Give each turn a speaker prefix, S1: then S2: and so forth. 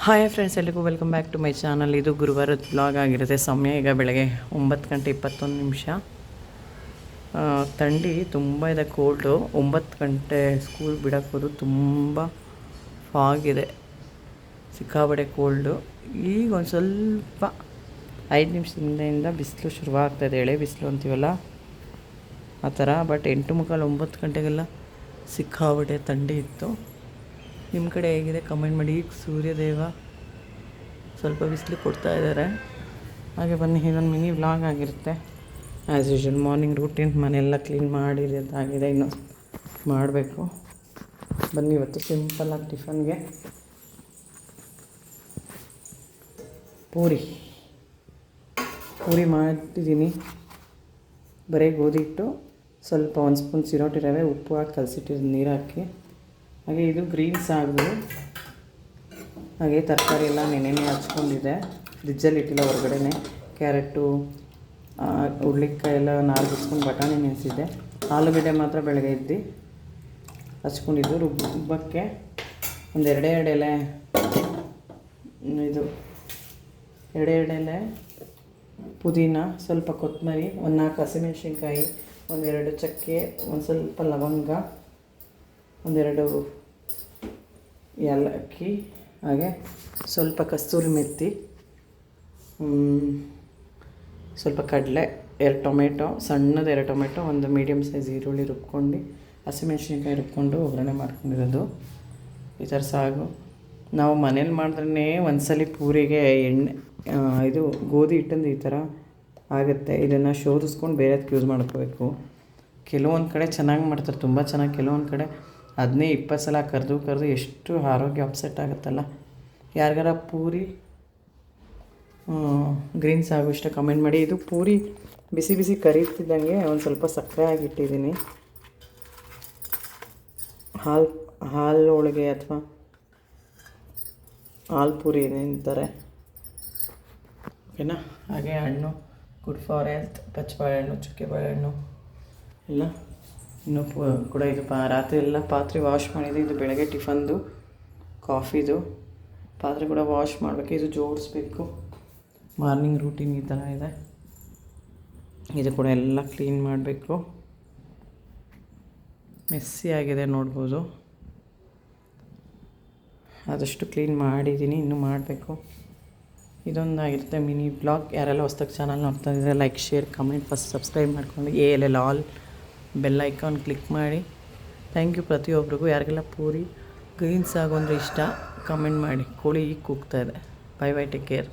S1: Hi friends, ಎಲ್ಲಿಗೂ welcome back to my channel. ಇದು ಗುರುವಾರದ ಬ್ಲಾಗ್ ಆಗಿರುತ್ತೆ. ಸಮಯ ಈಗ ಬೆಳಗ್ಗೆ 9:21. ಥಂಡಿ ತುಂಬ ಇದೆ, ಕೋಲ್ಡು. 9 ಗಂಟೆ ಸ್ಕೂಲ್ ಬಿಡೋಕ್ಕೋದು, ತುಂಬ ಫಾಗಿದೆ, ಸಿಕ್ಕಾಬಡೆ ಕೋಲ್ಡು. ಈಗ ಒಂದು ಸ್ವಲ್ಪ 5 ನಿಮಿಷದಿಂದ ಬಿಸಿಲು ಶುರುವಾಗ್ತಾಯಿದೆ, ಎಳೆ ಬಿಸಿಲು ಅಂತೀವಲ್ಲ ಆ ಥರ. ಬಟ್ 8:45 9 ಗಂಟೆಗೆಲ್ಲ ಸಿಕ್ಕಾಬಡೆ ಥಂಡಿ ಇತ್ತು. ನಿಮ್ಮ ಕಡೆ ಹೇಗಿದೆ ಕಮೆಂಟ್ ಮಾಡಿ. ಈಗ ಸೂರ್ಯದೇವ ಸ್ವಲ್ಪ ಬಿಸಿಲು ಕೊಡ್ತಾ ಇದ್ದಾರೆ. ಹಾಗೆ ಬನ್ನಿ, ಇದೊಂದು ಮಿನಿ ವ್ಲಾಗ್ ಆಗಿರುತ್ತೆ. As usual morning routine. ಮನೆಯೆಲ್ಲ ಕ್ಲೀನ್ ಮಾಡಿರೋದಾಗಿದೆ, ಇನ್ನೂ ಮಾಡಬೇಕು. ಬನ್ನಿ, ಇವತ್ತು ಸಿಂಪಲ್ಲಾಗಿ ಟಿಫನ್ಗೆ ಪೂರಿ ಮಾಡಿದ್ದೀನಿ. ಬರೀ ಗೋಧಿ ಹಿಟ್ಟು, ಸ್ವಲ್ಪ 1 ಸ್ಪೂನ್ ಚಿರೋಟಿ ರವೆ, ಉಪ್ಪು ಹಾಕಿ ಕಲಸಿಟ್ಟಿದ್ದು, ನೀರು ಹಾಕಿ. ಹಾಗೆ ಇದು ಗ್ರೀನ್ ಸಾಗು. ಹಾಗೆ ತರಕಾರಿ ಎಲ್ಲ ನೆನೆನೇ ಹಚ್ಕೊಂಡಿದೆ, ಫ್ರಿಜ್ಜಲ್ಲಿ ಇಟ್ಟಿಲ್ಲ, ಹೊರಗಡೆನೆ. ಕ್ಯಾರೆಟು, ಹುರುಳಿಕಾಯಿ ಎಲ್ಲ ನಾರ್ಗಿಸ್ಕೊಂಡು ಬಟಾಣಿ ನೆನೆಸಿದ್ದೆ. ಆಲೂಗಡ್ಡೆ ಮಾತ್ರ ಬೆಳಗ್ಗೆ ಎದ್ದು ಹಚ್ಕೊಂಡಿದ್ದು. ರುಬ್ಬಕ್ಕೆ ಒಂದು 2 ಎಲೆ, ಇದು 2 ಎಲೆ ಪುದೀನ, ಸ್ವಲ್ಪ ಕೊತ್ತಂಬರಿ, 4 ಹಸಿಮೆಣ್ಸಿನ್ಕಾಯಿ, 2 ಚಕ್ಕೆ, ಒಂದು ಸ್ವಲ್ಪ ಲವಂಗ, 2 ಏಲಕ್ಕಿ, ಹಾಗೆ ಸ್ವಲ್ಪ ಕಸ್ತೂರಿ ಮೆಥಿ, ಸ್ವಲ್ಪ ಕಡಲೆ, 2 ಟೊಮೆಟೊ, ಸಣ್ಣದು 2 ಟೊಮೆಟೊ, ಒಂದು ಮೀಡಿಯಮ್ ಸೈಜ್ ಈರುಳ್ಳಿ ರುಬ್ಕೊಂಡು, ಹಸಿಮೆಣ್ಸಿನ್ಕಾಯಿ ರುಬ್ಕೊಂಡು ಒಗ್ಗರಣೆ ಮಾಡ್ಕೊಂಡಿರೋದು. ಈ ಥರ ಸಾಗು. ನಾವು ಮನೇಲಿ ಮಾಡಿದ್ರೇ ಒಂದ್ಸಲಿ ಪೂರಿಗೆ ಇದು ಗೋಧಿ ಹಿಟ್ಟಿಂದು ಈ ಥರ ಆಗುತ್ತೆ. ಇದನ್ನು ಶೋಧಿಸ್ಕೊಂಡು ಬೇರೆದಕ್ಕೆ ಯೂಸ್ ಮಾಡ್ಕೋಬೇಕು. ಕೆಲವೊಂದು ಕಡೆ ಚೆನ್ನಾಗಿ ಮಾಡ್ತಾರೆ, ತುಂಬ ಚೆನ್ನಾಗಿ. ಕೆಲವೊಂದು ಕಡೆ 15-20 ಸಲ ಕರೆದು ಎಷ್ಟು ಆರೋಗ್ಯ ಅಪ್ಸೆಟ್ ಆಗುತ್ತಲ್ಲ. ಯಾರಿಗಾರ ಪೂರಿ ಗ್ರೀನ್ ಸಾಗು ಇಷ್ಟ ಕಮೆಂಟ್ ಮಾಡಿ. ಇದು ಪೂರಿ ಬಿಸಿ ಬಿಸಿ ಕರೀತಿದ್ದಂಗೆ ಒಂದು ಸ್ವಲ್ಪ ಸಕ್ಕರೆ ಆಗಿಟ್ಟಿದ್ದೀನಿ. ಹಾಲು ಹೋಳಿಗೆ ಅಥವಾ ಹಾಲು ಪೂರಿ ಅಂತಾರೆ, ಓಕೆನಾ. ಹಾಗೆ ಹಣ್ಣು ಗುಡ್ ಫಾರ್ ಹೆಲ್ತ್, ಪಚ್ಚಬಾಳೆಹಣ್ಣು, ಚುಕ್ಕೆ ಬಾಳೆಹಣ್ಣು ಎಲ್ಲ ಇನ್ನೂ ಕೂಡ. ಇದು ರಾತ್ರಿ ಎಲ್ಲ ಪಾತ್ರೆ ವಾಶ್ ಮಾಡಿದೆ. ಇದು ಬೆಳಗ್ಗೆ ಟಿಫನ್ದು, ಕಾಫಿದು ಪಾತ್ರೆ ಕೂಡ ವಾಶ್ ಮಾಡಬೇಕು. ಇದು ಜೋಡಿಸ್ಬೇಕು. ಮಾರ್ನಿಂಗ್ ರೂಟೀನ್ ಈ ಥರ ಇದೆ. ಇದು ಕೂಡ ಎಲ್ಲ ಕ್ಲೀನ್ ಮಾಡಬೇಕು. ಮೆಸ್ಸಿ ಆಗಿದೆ ನೋಡ್ಬೋದು. ಆದಷ್ಟು ಕ್ಲೀನ್ ಮಾಡಿದ್ದೀನಿ, ಇನ್ನೂ ಮಾಡಬೇಕು. ಇದೊಂದಾಗಿರುತ್ತೆ ಮಿನಿ ಬ್ಲಾಗ್. ಯಾರೆಲ್ಲ ಹೊಸ್ದಾಗಿ ಚಾನಲ್ ನೋಡ್ತಾ ಇದ್ದಾರೆ, like, share, comment, first subscribe ಮಾಡ್ಕೊಂಡು ALL all bell icon click ಮಾಡಿ. ಥ್ಯಾಂಕ್ ಯು ಪ್ರತಿಯೊಬ್ಬರಿಗೂ. ಯಾರಿಗೆಲ್ಲ ಪೂರಿ ಗ್ರೀನ್ ಸಾಗು ಅಂದರೆ ಇಷ್ಟ ಕಮೆಂಟ್ ಮಾಡಿ. ಕೋಳಿ ಈಗ ಕೂಗ್ತಾ ಇದೆ. Bye bye, take care.